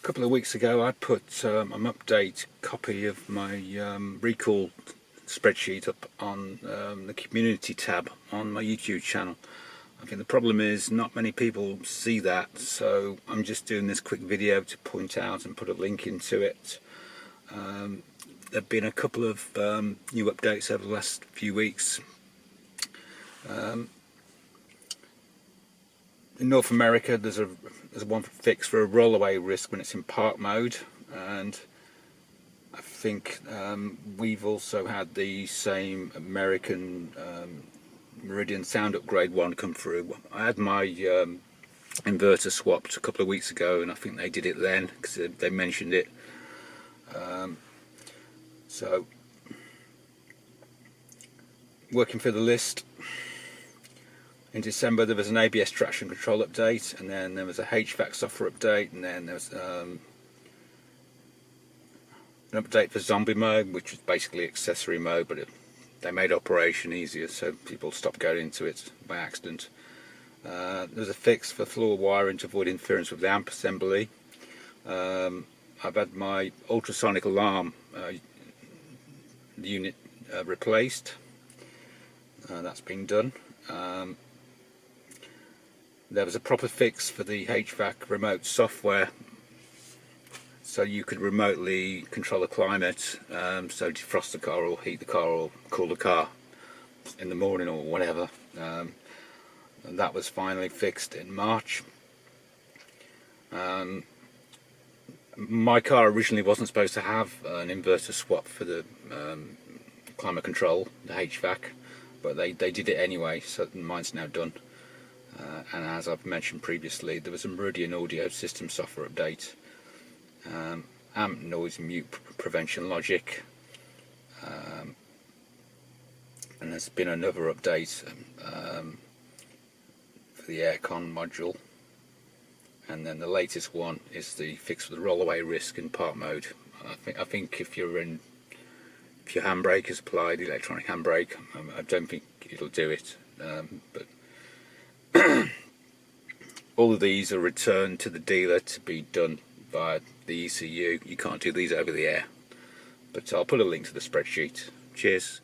A couple of weeks ago I put an update copy of my recall spreadsheet up on the community tab on my YouTube channel. I think the problem is not many people see that, so I'm just doing this quick video to point out and put a link into it. There have been a couple of new updates over the last few weeks. In North America there's one fix for a rollaway risk when it's in park mode, and I think we've also had the same American Meridian sound upgrade one come through. I had my inverter swapped a couple of weeks ago, and I think they did it then because they mentioned it. So working through the list, in December there was an ABS traction control update, and then there was a HVAC software update, and then there was an update for zombie mode, which was basically accessory mode, but they made operation easier so people stopped going into it by accident. There was a fix for floor wiring to avoid interference with the amp assembly. I've had my ultrasonic alarm unit replaced. That's been done. There was a proper fix for the HVAC remote software, so you could remotely control the climate, so defrost the car or heat the car or cool the car in the morning or whatever. And that was finally fixed in March. My car originally wasn't supposed to have an inverter swap for the climate control, the HVAC, but they did it anyway, so mine's now done. And as I've mentioned previously, there was a Meridian audio system software update, amp noise mute prevention logic, and there's been another update for the aircon module, and then the latest one is the fix for the rollaway risk in park mode. I think if your handbrake is applied, electronic handbrake, I don't think it'll do it, but all of these are returned to the dealer to be done by the ECU. You can't do these over the air, but I'll put a link to the spreadsheet. Cheers.